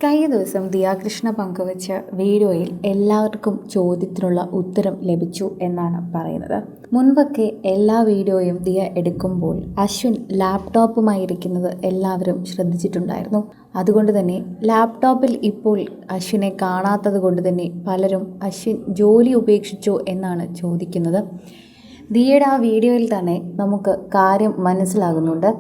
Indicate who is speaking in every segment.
Speaker 1: കഴിഞ്ഞ ദിവസം ദിയാകൃഷ്ണ പങ്കുവച്ച വീഡിയോയിൽ എല്ലാവർക്കും ചോദ്യത്തിനുള്ള ഉത്തരം ലഭിച്ചു എന്നാണ് പറയുന്നത്. മുൻപൊക്കെ എല്ലാ വീഡിയോയും ദിയ എടുക്കുമ്പോൾ അശ്വിൻ ലാപ്ടോപ്പുമായിരിക്കുന്നത് എല്ലാവരും ശ്രദ്ധിച്ചിട്ടുണ്ടായിരുന്നു. അതുകൊണ്ട് തന്നെ ലാപ്ടോപ്പിൽ ഇപ്പോൾ അശ്വിനെ കാണാത്തത് കൊണ്ട് തന്നെ പലരും അശ്വിൻ ജോലി ഉപേക്ഷിച്ചോ എന്നാണ് ചോദിക്കുന്നത്. ദിയയുടെ ആ വീഡിയോയിൽ തന്നെ നമുക്ക് കാര്യം മനസ്സിലാകുന്നുണ്ട്.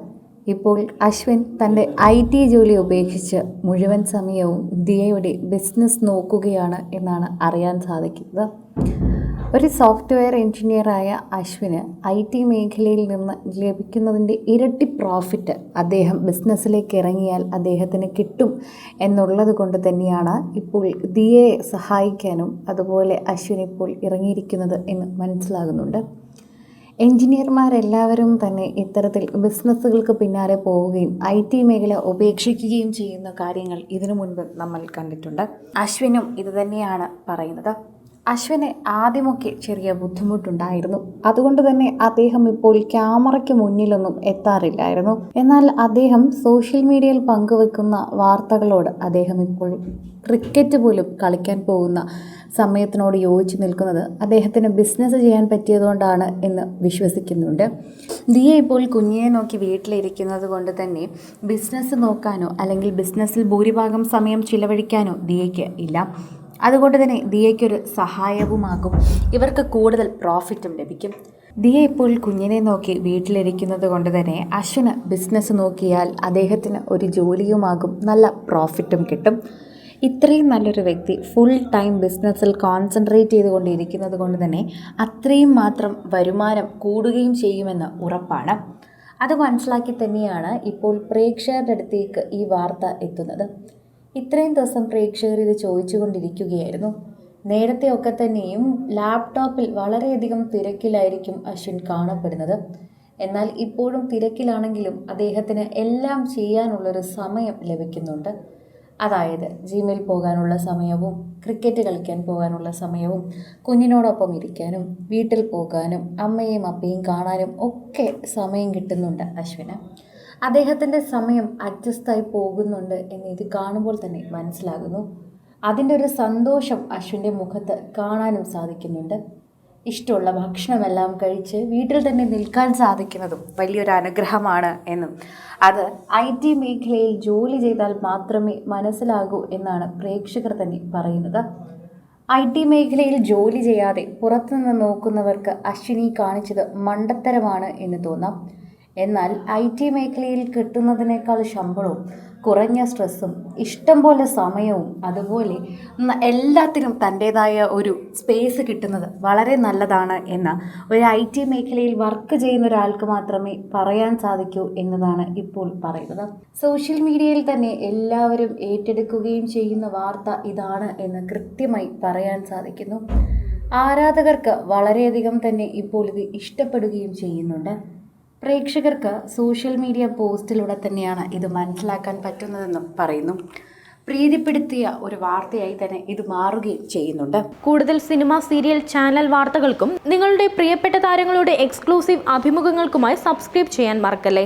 Speaker 1: ഇപ്പോൾ അശ്വിൻ തൻ്റെ IT ജോലി ഉപേക്ഷിച്ച് മുഴുവൻ സമയവും ദിയയുടെ ബിസിനസ് നോക്കുകയാണ് എന്നാണ് അറിയാൻ സാധിക്കുന്നത്. ഒരു സോഫ്റ്റ്വെയർ എഞ്ചിനീയറായ അശ്വിന് IT മേഖലയിൽ നിന്ന് ലഭിക്കുന്നതിൻ്റെ ഇരട്ടി പ്രോഫിറ്റ് അദ്ദേഹം ബിസിനസ്സിലേക്ക് ഇറങ്ങിയാൽ അദ്ദേഹത്തിന് കിട്ടും എന്നുള്ളത് കൊണ്ട് തന്നെയാണ് ഇപ്പോൾ ദിയയെ സഹായിക്കാനും അതുപോലെ അശ്വിൻ ഇപ്പോൾ ഇറങ്ങിയിരിക്കുന്നത് എന്ന് മനസ്സിലാകുന്നുണ്ട്. എഞ്ചിനീയർമാരെല്ലാവരും തന്നെ ഇത്തരത്തിൽ ബിസിനസ്സുകൾക്ക് പിന്നാലെ പോവുകയും IT മേഖല ഉപേക്ഷിക്കുകയും ചെയ്യുന്ന കാര്യങ്ങൾ ഇതിനു മുൻപ് നമ്മൾ കണ്ടിട്ടുണ്ട്. അശ്വിനും ഇത് തന്നെയാണ് പറയുന്നത്. അശ്വിന് ആദ്യമൊക്കെ ചെറിയ ബുദ്ധിമുട്ടുണ്ടായിരുന്നു. അതുകൊണ്ട് തന്നെ അദ്ദേഹം ഇപ്പോൾ ക്യാമറയ്ക്ക് മുന്നിലൊന്നും എത്താറില്ലായിരുന്നു. എന്നാൽ അദ്ദേഹം സോഷ്യൽ മീഡിയയിൽ പങ്കുവെക്കുന്ന വാർത്തകളോട് അദ്ദേഹം ഇപ്പോൾ ക്രിക്കറ്റ് പോലും കളിക്കാൻ പോകുന്ന സമയത്തിനോട് യോജിച്ച് നിൽക്കുന്നത് അദ്ദേഹത്തിന് ബിസിനസ് ചെയ്യാൻ പറ്റിയതുകൊണ്ടാണ് എന്ന് വിശ്വസിക്കുന്നുണ്ട്. ദിയ ഇപ്പോൾ കുഞ്ഞിനെ നോക്കി വീട്ടിലിരിക്കുന്നത് കൊണ്ട് തന്നെ ബിസിനസ് നോക്കാനോ അല്ലെങ്കിൽ ബിസിനസ്സിൽ ഭൂരിഭാഗം സമയം ചിലവഴിക്കാനോ ദിയയ്ക്ക് ഇല്ല. അതുകൊണ്ട് തന്നെ ദിയയ്ക്കൊരു സഹായവുമാകും. ഇവർക്ക് കൂടുതൽ പ്രോഫിറ്റും ലഭിക്കും. ദിയ ഇപ്പോൾ കുഞ്ഞിനെ നോക്കി വീട്ടിലിരിക്കുന്നത് കൊണ്ട് തന്നെ അശ്വിന് ബിസിനസ് നോക്കിയാൽ അദ്ദേഹത്തിന് ഒരു ജോലിയുമാകും, നല്ല പ്രോഫിറ്റും കിട്ടും. ഇത്രയും നല്ലൊരു വ്യക്തി ഫുൾ ടൈം ബിസിനസ്സിൽ കോൺസെൻട്രേറ്റ് ചെയ്തുകൊണ്ടിരിക്കുന്നത് കൊണ്ട് തന്നെ അത്രയും മാത്രം വരുമാനം കൂടുകയും ചെയ്യുമെന്ന് ഉറപ്പാണ്. അത് മനസ്സിലാക്കി തന്നെയാണ് ഇപ്പോൾ പ്രേക്ഷകരുടെ അടുത്തേക്ക് ഈ വാർത്ത എത്തുന്നത്. ഇത്രയും ദിവസം പ്രേക്ഷകർ ഇത് ചോദിച്ചുകൊണ്ടിരിക്കുകയായിരുന്നു. നേരത്തെ ഒക്കെ തന്നെയും ലാപ്ടോപ്പിൽ വളരെയധികം തിരക്കിലായിരിക്കും അശ്വിൻ കാണപ്പെടുന്നത്. എന്നാൽ ഇപ്പോഴും തിരക്കിലാണെങ്കിലും അദ്ദേഹത്തിന് എല്ലാം ചെയ്യാനുള്ളൊരു സമയം ലഭിക്കുന്നുണ്ട്. അതായത് ജിമ്മിൽ പോകാനുള്ള സമയവും ക്രിക്കറ്റ് കളിക്കാൻ പോകാനുള്ള സമയവും കുഞ്ഞിനോടൊപ്പം ഇരിക്കാനും വീട്ടിൽ പോകാനും അമ്മയെയും അപ്പയും കാണാനും ഒക്കെ സമയം കിട്ടുന്നുണ്ട് അശ്വിന്. അദ്ദേഹത്തിൻ്റെ സമയം അഡ്ജസ്റ്റായി പോകുന്നുണ്ട് എന്ന് ഇത് കാണുമ്പോൾ തന്നെ മനസ്സിലാകുന്നു. അതിൻ്റെ ഒരു സന്തോഷം അശ്വിൻ്റെ മുഖത്ത് കാണാനും സാധിക്കുന്നുണ്ട്. ഇഷ്ടമുള്ള ഭക്ഷണമെല്ലാം കഴിച്ച് വീട്ടിൽ തന്നെ നിൽക്കാൻ സാധിക്കുന്നതും വലിയൊരു അനുഗ്രഹമാണ് എന്നും അത് IT മേഖലയിൽ ജോലി ചെയ്താൽ മാത്രമേ മനസ്സിലാകൂ എന്നാണ് പ്രേക്ഷകർ തന്നെ പറയുന്നത്. IT മേഖലയിൽ ജോലി ചെയ്യാതെ പുറത്തുനിന്ന് നോക്കുന്നവർക്ക് അശ്വിനി കാണിച്ചത് മണ്ടത്തരമാണ് എന്ന് തോന്നാം. എന്നാൽ IT മേഖലയിൽ കിട്ടുന്നതിനേക്കാൾ ശമ്പളവും കുറഞ്ഞ സ്ട്രെസ്സും ഇഷ്ടം പോലെ സമയവും അതുപോലെ എല്ലാത്തിനും തൻ്റേതായ ഒരു സ്പേസ് കിട്ടുന്നത് വളരെ നല്ലതാണ് എന്ന് ഒരു IT മേഖലയിൽ വർക്ക് ചെയ്യുന്ന ഒരാൾക്ക് മാത്രമേ പറയാൻ സാധിക്കൂ എന്നതാണ് ഇപ്പോൾ പറയുന്നത്. സോഷ്യൽ മീഡിയയിൽ തന്നെ എല്ലാവരും ഏറ്റെടുക്കുകയും ചെയ്യുന്ന വാർത്ത ഇതാണ് എന്ന് കൃത്യമായി പറയാൻ സാധിക്കുന്നു. ആരാധകർക്ക് വളരെയധികം തന്നെ ഇപ്പോൾ ഇത് ഇഷ്ടപ്പെടുകയും ചെയ്യുന്നുണ്ട്. പ്രേക്ഷകർക്ക് സോഷ്യൽ മീഡിയ പോസ്റ്റിലൂടെ തന്നെയാണ് ഇത് മനസ്സിലാക്കാൻ പറ്റുന്നതെന്നും പറയുന്നു. പ്രീതിപ്പെടുത്തിയ ഒരു വാർത്തയായി തന്നെ ഇത് മാറുകയും ചെയ്യുന്നുണ്ട്.
Speaker 2: കൂടുതൽ സിനിമ, സീരിയൽ, ചാനൽ വാർത്തകൾക്കും നിങ്ങളുടെ പ്രിയപ്പെട്ട താരങ്ങളുടെ എക്സ്ക്ലൂസീവ് അഭിമുഖങ്ങൾക്കുമായി സബ്സ്ക്രൈബ് ചെയ്യാൻ മറക്കല്ലേ.